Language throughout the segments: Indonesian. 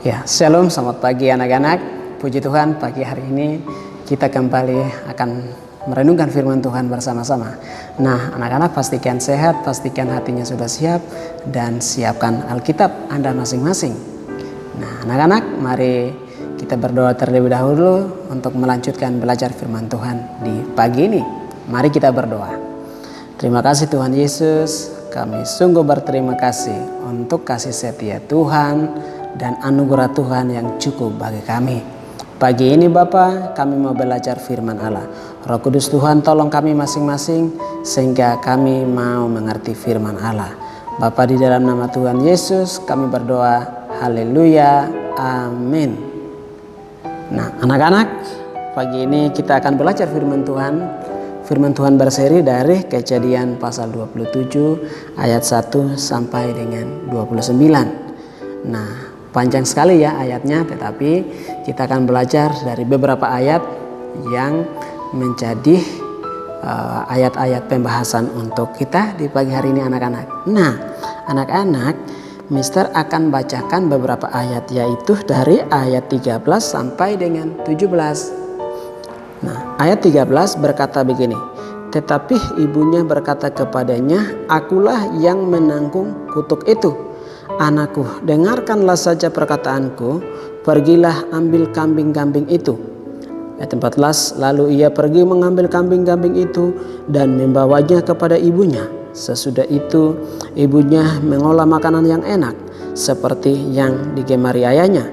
Ya, shalom, selamat pagi anak-anak. Puji Tuhan, pagi hari ini kita kembali akan merenungkan firman Tuhan bersama-sama. Nah, anak-anak pastikan sehat, pastikan hatinya sudah siap, dan siapkan Alkitab Anda masing-masing. Nah, anak-anak, mari kita berdoa terlebih dahulu untuk melanjutkan belajar firman Tuhan di pagi ini. Mari kita berdoa. Terima kasih Tuhan Yesus, kami sungguh berterima kasih untuk kasih setia Tuhan dan anugerah Tuhan yang cukup bagi kami. Pagi ini Bapa, kami mau belajar firman Allah. Roh Kudus Tuhan tolong kami masing-masing sehingga kami mau mengerti firman Allah. Bapa, di dalam nama Tuhan Yesus kami berdoa. Haleluya. Amin. Nah, anak-anak, pagi ini kita akan belajar firman Tuhan. Firman Tuhan berseri dari Kejadian pasal 27 ayat 1 sampai dengan 29. Nah, panjang sekali ya ayatnya, tetapi kita akan belajar dari beberapa ayat yang menjadi ayat-ayat pembahasan untuk kita di pagi hari ini anak-anak. Nah, anak-anak, Mister akan bacakan beberapa ayat, yaitu dari ayat 13 sampai dengan 17. Nah, ayat 13 berkata begini. Tetapi ibunya berkata kepadanya, akulah yang menanggung kutuk itu. Anakku, dengarkanlah saja perkataanku, pergilah ambil kambing-kambing itu. Ayat 14, lalu ia pergi mengambil kambing-kambing itu dan membawanya kepada ibunya. Sesudah itu ibunya mengolah makanan yang enak seperti yang digemari ayahnya.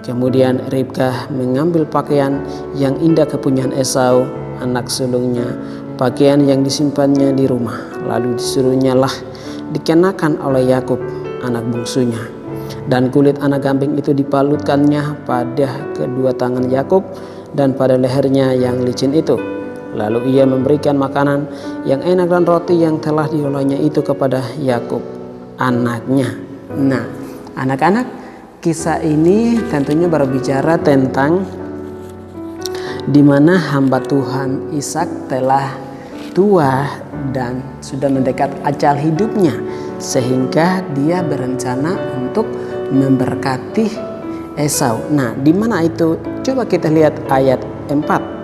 Kemudian Ribka mengambil pakaian yang indah kepunyaan Esau, anak sulungnya, pakaian yang disimpannya di rumah, lalu disuruhnyalah dikenakan oleh Yakub, anak bungsunya. Dan kulit anak kambing itu dipalutkannya pada kedua tangan Yakub dan pada lehernya yang licin itu. Lalu ia memberikan makanan yang enak dan roti yang telah diolahnya itu kepada Yakub, anaknya. Nah, anak-anak, kisah ini tentunya berbicara tentang di mana hamba Tuhan Ishak telah tua dan sudah mendekat ajal hidupnya, sehingga dia berencana untuk memberkati Esau. Nah, di mana itu? Coba kita lihat ayat 4.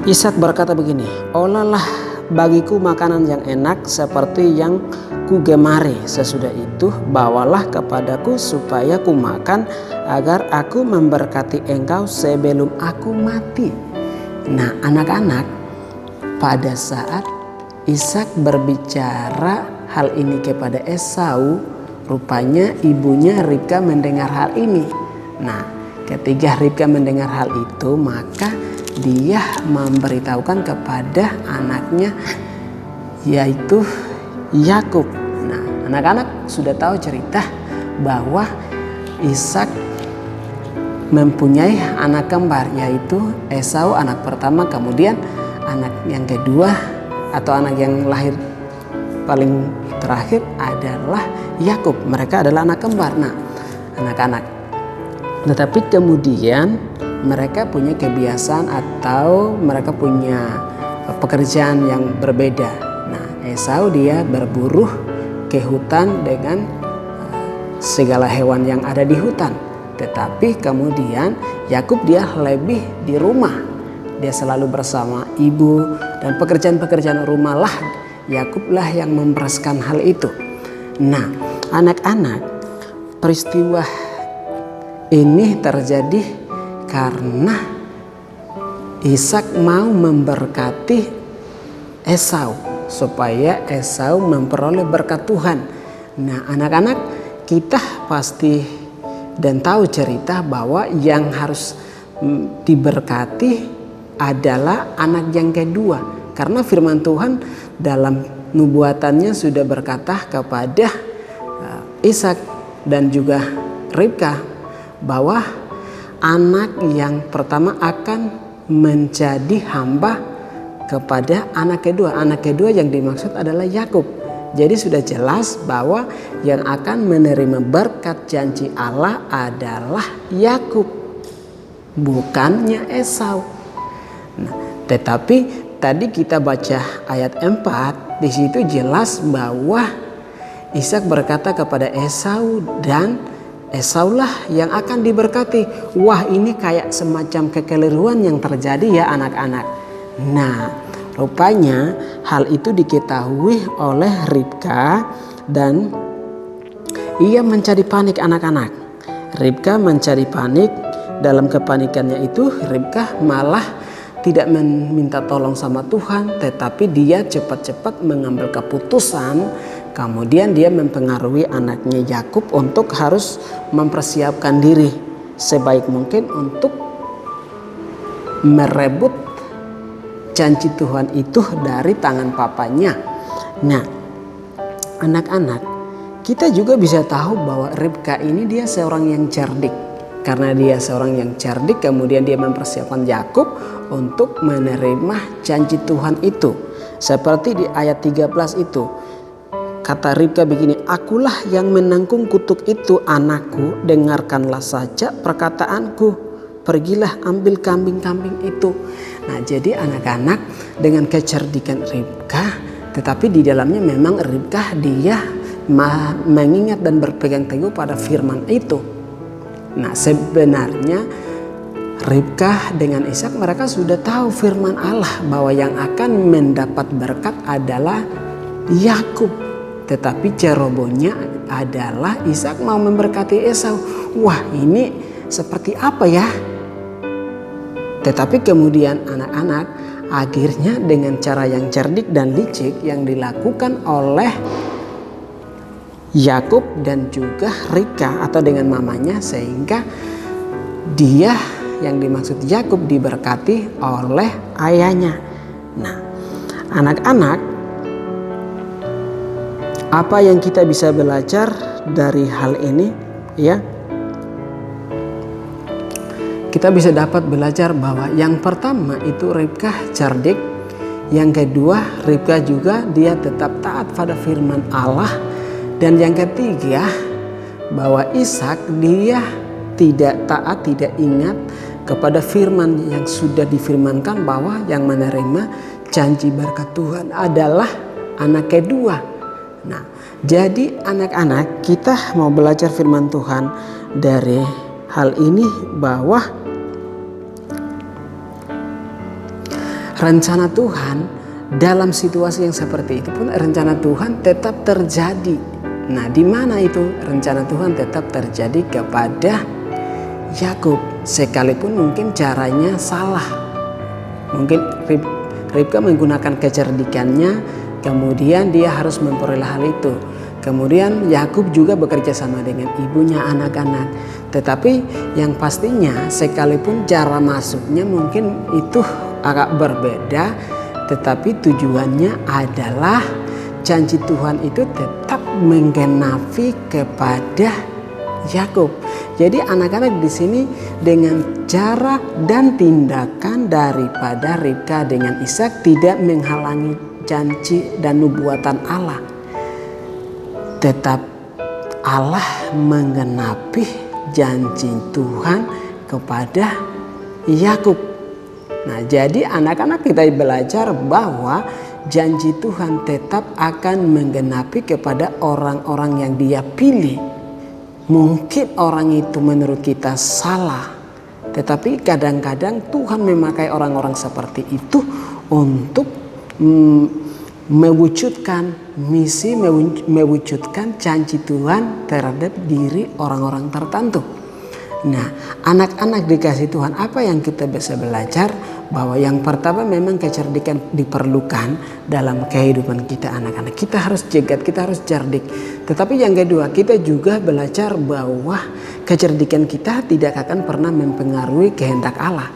Ishak berkata begini, olahlah bagiku makanan yang enak seperti yang kugemari. Sesudah itu bawalah kepadaku supaya ku makan, agar aku memberkati engkau sebelum aku mati. Nah, anak-anak, pada saat Ishak berbicara hal ini kepada Esau, rupanya ibunya Ribka mendengar hal ini. Nah, ketika Ribka mendengar hal itu, maka dia memberitahukan kepada anaknya, yaitu Yakub. Nah, anak-anak sudah tahu cerita bahwa Ishak mempunyai anak kembar, yaitu Esau anak pertama, kemudian anak yang kedua atau anak yang lahir paling terakhir adalah Yakub. Mereka adalah anak kembar. Nah, anak-anak, tetapi kemudian mereka punya kebiasaan atau mereka punya pekerjaan yang berbeda. Nah, Esau dia berburu ke hutan dengan segala hewan yang ada di hutan. Tetapi kemudian Yakub dia lebih di rumah. Dia selalu bersama ibu, dan pekerjaan-pekerjaan rumah lah Yakub lah yang membereskan hal itu. Nah, anak-anak, peristiwa ini terjadi karena Ishak mau memberkati Esau supaya Esau memperoleh berkat Tuhan. Nah, anak-anak, kita pasti dan tahu cerita bahwa yang harus diberkati adalah anak yang kedua, karena firman Tuhan dalam nubuatannya sudah berkata kepada Ishak dan juga Ribka bahwa anak yang pertama akan menjadi hamba kepada anak kedua. Anak kedua yang dimaksud adalah Yakub. Jadi sudah jelas bahwa yang akan menerima berkat janji Allah adalah Yakub, bukannya Esau. Nah, tetapi tadi kita baca ayat 4, di situ jelas bahwa Ishak berkata kepada Esau dan Esaulah yang akan diberkati. Wah, ini kayak semacam kekeliruan yang terjadi ya anak-anak. Nah, rupanya hal itu diketahui oleh Ribka dan ia menjadi panik anak-anak. Ribka menjadi panik. Dalam kepanikannya itu Ribka malah tidak meminta tolong sama Tuhan, tetapi dia cepat-cepat mengambil keputusan. Kemudian dia mempengaruhi anaknya Yakub untuk harus mempersiapkan diri sebaik mungkin untuk merebut janji Tuhan itu dari tangan papanya. Nah, anak-anak, kita juga bisa tahu bahwa Ribka ini dia seorang yang cerdik. Karena dia seorang yang cerdik, kemudian dia mempersiapkan Yakub untuk menerima janji Tuhan itu. Seperti di ayat 13 itu. Kata Ribka begini, akulah yang menanggung kutuk itu anakku, dengarkanlah saja perkataanku. Pergilah ambil kambing-kambing itu. Nah, jadi anak-anak dengan kecerdikan Ribka, tetapi di dalamnya memang Ribka dia mengingat dan berpegang teguh pada firman itu. Nah, sebenarnya Ribka dengan Ishak mereka sudah tahu firman Allah bahwa yang akan mendapat berkat adalah Yakub. Tetapi cerobohnya adalah Ishak mau memberkati Esau. Wah, ini seperti apa ya? Tetapi kemudian anak-anak akhirnya dengan cara yang cerdik dan licik yang dilakukan oleh Yakub dan juga Ribka atau dengan mamanya, sehingga dia yang dimaksud Yakub diberkati oleh ayahnya. Nah, anak-anak, apa yang kita bisa belajar dari hal ini ya? Kita bisa dapat belajar bahwa yang pertama itu Ribka cerdik, yang kedua Ribka juga dia tetap taat pada firman Allah, dan yang ketiga bahwa Ishak dia tidak taat, tidak ingat kepada firman yang sudah difirmankan bahwa yang menerima janji berkat Tuhan adalah anak kedua. Nah, jadi anak-anak, kita mau belajar firman Tuhan dari hal ini bahwa rencana Tuhan dalam situasi yang seperti itu pun rencana Tuhan tetap terjadi. Nah, di mana itu rencana Tuhan tetap terjadi kepada Yakub, sekalipun mungkin caranya salah. Mungkin Ribka menggunakan kecerdikannya, kemudian dia harus memperoleh hal itu. Kemudian Yakub juga bekerja sama dengan ibunya anak-anak. Tetapi yang pastinya sekalipun cara masuknya mungkin itu agak berbeda, tetapi tujuannya adalah janji Tuhan itu tetap menggenapi kepada Yakub. Jadi anak-anak di sini dengan cara dan tindakan daripada Ribka dengan Ishak tidak menghalangi janji dan nubuatan Allah. Tetap Allah menggenapi janji Tuhan kepada Yakub. Nah, jadi anak-anak kita belajar bahwa janji Tuhan tetap akan menggenapi kepada orang-orang yang Dia pilih. Mungkin orang itu menurut kita salah, tetapi kadang-kadang Tuhan memakai orang-orang seperti itu untuk mewujudkan misi, mewujudkan janji Tuhan terhadap diri orang-orang tertentu. Nah, anak-anak dikasih Tuhan, apa yang kita bisa belajar? Bahwa yang pertama memang kecerdikan diperlukan dalam kehidupan kita anak-anak. Kita harus jegat, kita harus cerdik. Tetapi yang kedua, kita juga belajar bahwa kecerdikan kita tidak akan pernah mempengaruhi kehendak Allah.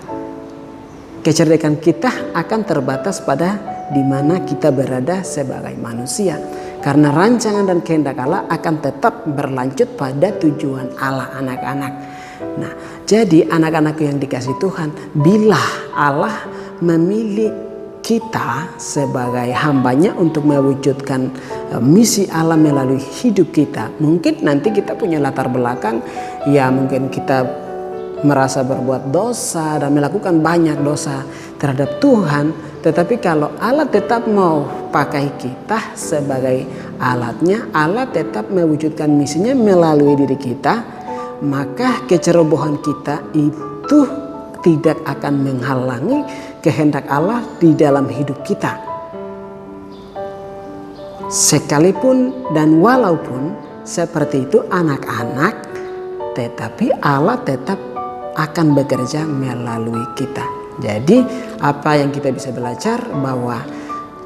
Kecerdikan kita akan terbatas pada di mana kita berada sebagai manusia. Karena rancangan dan kehendak Allah akan tetap berlanjut pada tujuan Allah anak-anak. Nah, jadi anak-anak yang dikasih Tuhan, bila Allah memilih kita sebagai hambanya untuk mewujudkan misi Allah melalui hidup kita, mungkin nanti kita punya latar belakang, ya mungkin kita merasa berbuat dosa dan melakukan banyak dosa terhadap Tuhan. Tetapi kalau Allah tetap mau pakai kita sebagai alatnya, Allah tetap mewujudkan misinya melalui diri kita. maka kecerobohan kita itu tidak akan menghalangi kehendak Allah di dalam hidup kita. Sekalipun dan walaupun seperti itu anak-anak, tetapi Allah tetap akan bekerja melalui kita. Jadi apa yang kita bisa belajar bahwa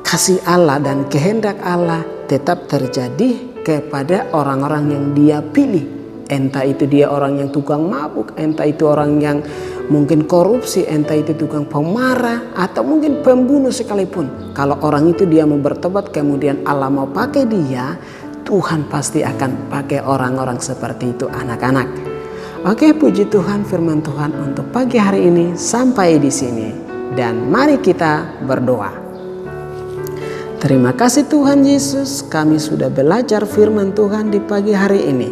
kasih Allah dan kehendak Allah tetap terjadi kepada orang-orang yang Dia pilih. Entah itu dia orang yang tukang mabuk, entah itu orang yang mungkin korupsi, entah itu tukang pemarah, atau mungkin pembunuh sekalipun. Kalau orang itu dia mau bertobat kemudian Allah mau pakai dia, Tuhan pasti akan pakai orang-orang seperti itu, anak-anak. Oke, puji Tuhan, firman Tuhan untuk pagi hari ini sampai di sini. Dan mari kita berdoa. Terima kasih Tuhan Yesus, kami sudah belajar firman Tuhan di pagi hari ini.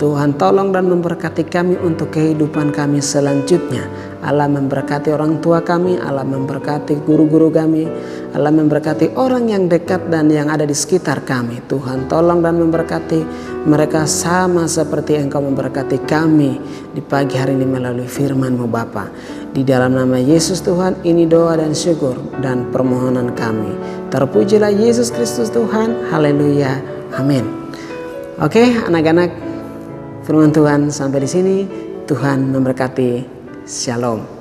Tuhan tolong dan memberkati kami untuk kehidupan kami selanjutnya. Allah memberkati orang tua kami, Allah memberkati guru-guru kami, Allah memberkati orang yang dekat dan yang ada di sekitar kami. Tuhan tolong dan memberkati mereka sama seperti Engkau memberkati kami di pagi hari ini melalui firman-Mu Bapa. Di dalam nama Yesus Tuhan, ini doa dan syukur dan permohonan kami. Terpujilah Yesus Kristus Tuhan, haleluya, amin. Oke anak-anak, firman Tuhan sampai di sini. Tuhan memberkati. Shalom.